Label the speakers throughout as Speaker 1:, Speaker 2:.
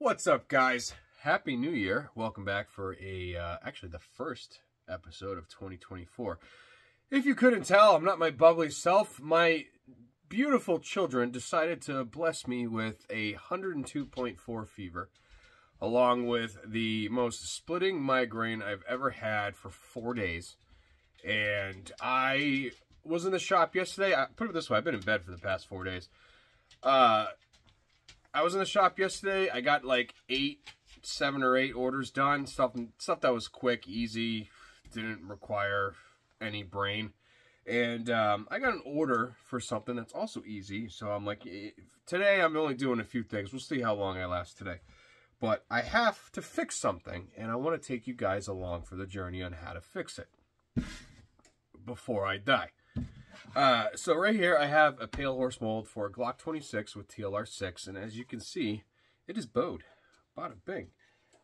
Speaker 1: What's up, guys? Happy New Year. Welcome back for actually the first episode of 2024. If you couldn't tell, I'm not my bubbly self. My beautiful children decided to bless me with a 102.4 fever, along with the most splitting migraine I've ever had for 4 days. And I was in the shop yesterday. Put it this way, I've been in bed for the past 4 days. I was in the shop yesterday. I got like 7 or 8 orders done. Stuff that was quick, easy, didn't require any brain. And I got an order for something that's also easy. So I'm like, today I'm only doing a few things. We'll see how long I last today. But I have to fix something, and I want to take you guys along for the journey on how to fix it before I die. So right here I have a Palehorse mold for a Glock 26 with TLR6, and as you can see, it is bowed. Bada bing.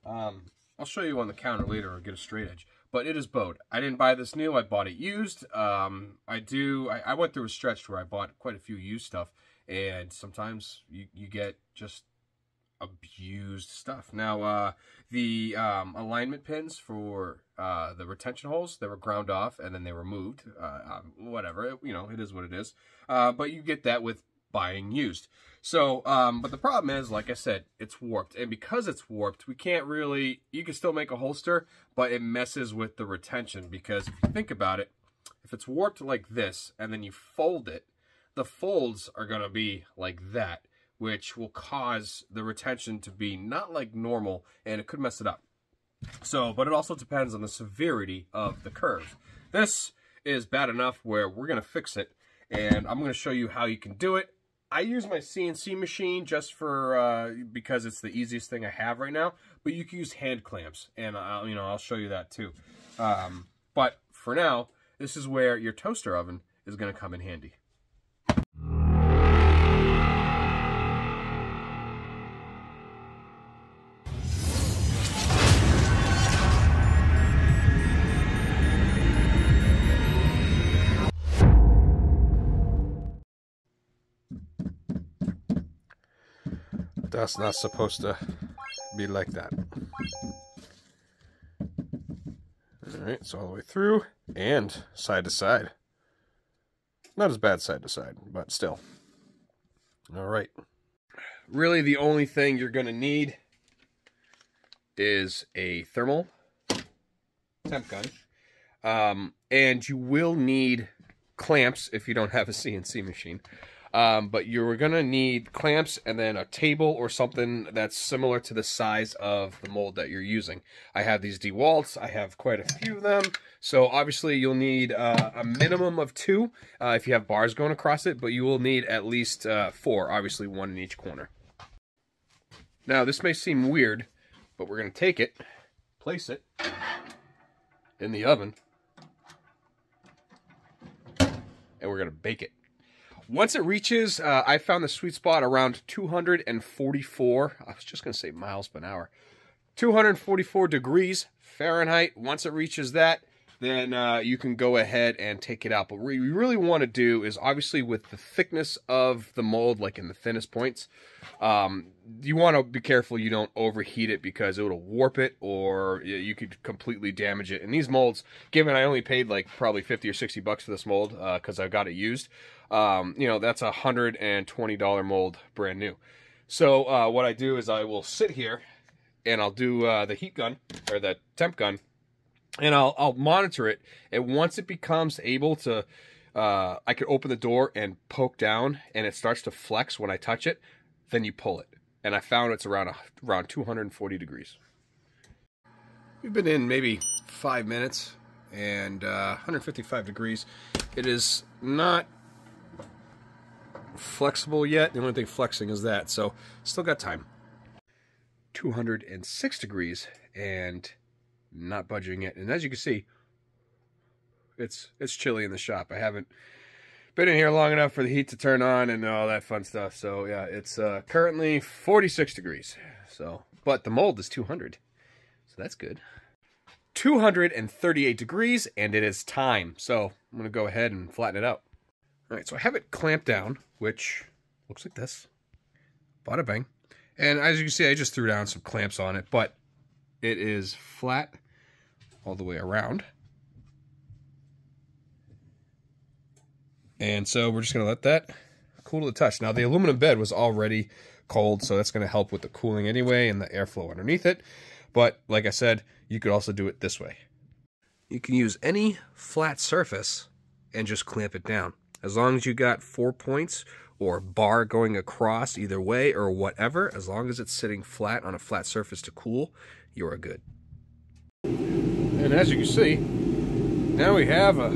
Speaker 1: I'll show you on the counter later or get a straight edge, but it is bowed. I didn't buy this new, I bought it used. I went through a stretch where I bought quite a few used stuff, and sometimes you get just abused stuff. Now, the alignment pins for the retention holes, they were ground off and then they were moved. Whatever, it is what it is. But you get that with buying used. So, but the problem is, like I said, it's warped. And because it's warped, we can't really, you can still make a holster, but it messes with the retention. Because if you think about it, if it's warped like this and then you fold it, the folds are going to be like that, which will cause the retention to be not like normal, and it could mess it up. So, but it also depends on the severity of the curve. This is bad enough where we're going to fix it, and I'm going to show you how you can do it. I use my CNC machine just for, because it's the easiest thing I have right now, but you can use hand clamps, and I'll show you that too. But for now, this is where your toaster oven is going to come in handy. That's not supposed to be like that. Alright, so all the way through and side to side. Not as bad side to side, but still. Alright. Really the only thing you're going to need is a thermal temp gun. And you will need clamps if you don't have a CNC machine. But you're going to need clamps and then a table or something that's similar to the size of the mold that you're using. I have these DeWalt's. I have quite a few of them. So obviously you'll need a minimum of 2 if you have bars going across it, but you will need at least 4, obviously 1 in each corner. Now this may seem weird, but we're going to take it, place it in the oven, and we're going to bake it. Once it reaches, I found the sweet spot around 244, I was just going to say miles per hour, 244 degrees Fahrenheit. Once it reaches that, then you can go ahead and take it out. But what you really want to do is, obviously with the thickness of the mold, like in the thinnest points, you want to be careful you don't overheat it because it'll warp it or you could completely damage it. And these molds, given I only paid like probably 50 or 60 bucks for this mold because I got it used, that's a $120 mold brand new. So what I do is I will sit here and I'll do the heat gun or the temp gun, and I'll monitor it. And once it becomes able to, I can open the door and poke down and it starts to flex when I touch it, then you pull it. And I found it's around 240 degrees. We've been in maybe 5 minutes and 155 degrees. It is not flexible yet. The only thing flexing is that, so still got time. 206 degrees and not budging it. And as you can see, it's chilly in the shop. I haven't been in here long enough for the heat to turn on and all that fun stuff. So yeah, it's currently 46 degrees. So, but the mold is 200, so that's good. 238 degrees, and it is time. So I'm gonna go ahead and flatten it out. All right, so I have it clamped down, which looks like this. Bada bang. And as you can see, I just threw down some clamps on it, but it is flat all the way around. And so we're just going to let that cool to the touch. Now, the aluminum bed was already cold, so that's going to help with the cooling anyway and the airflow underneath it. But like I said, you could also do it this way. You can use any flat surface and just clamp it down. As long as you got 4 points or bar going across either way or whatever, as long as it's sitting flat on a flat surface to cool, you are good. And as you can see, now we have a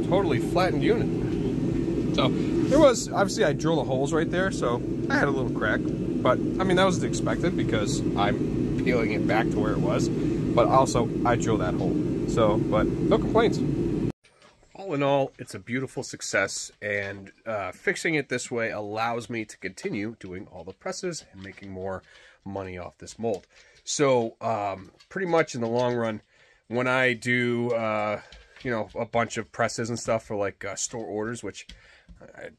Speaker 1: totally flattened unit. So there was, obviously I drilled the holes right there, so I had a little crack. But, I mean, that was expected because I'm peeling it back to where it was. But also, I drilled that hole. So, but no complaints. All in all, it's a beautiful success, and fixing it this way allows me to continue doing all the presses and making more money off this mold. So, pretty much in the long run, when I do, you know, a bunch of presses and stuff for like store orders, which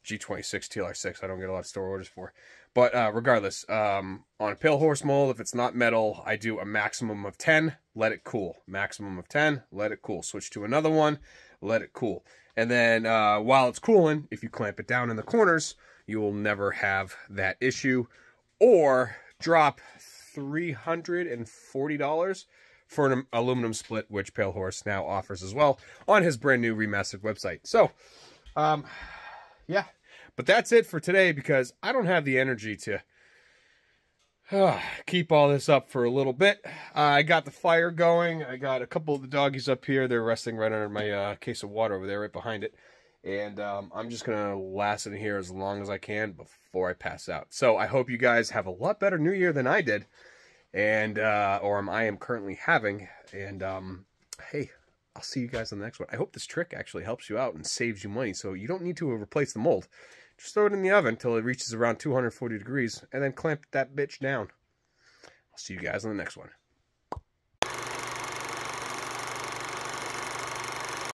Speaker 1: G26, TLR6, I don't get a lot of store orders for. But regardless, on a Palehorse mold, if it's not metal, I do a maximum of 10, let it cool. Maximum of 10, let it cool. Switch to another one, let it cool. And then while it's cooling, if you clamp it down in the corners, you will never have that issue. Or drop $340 for an aluminum split, which Palehorse now offers as well on his brand new remastered website. So, yeah. But that's it for today because I don't have the energy to keep all this up for a little bit. I got the fire going. I got a couple of the doggies up here. They're resting right under my case of water over there, right behind it. And I'm just going to last in here as long as I can before I pass out. So I hope you guys have a lot better New Year than I did. And, or I am currently having. And, hey, I'll see you guys on the next one. I hope this trick actually helps you out and saves you money. So you don't need to replace the mold. Just throw it in the oven until it reaches around 240 degrees and then clamp that bitch down. I'll see you guys on the next one.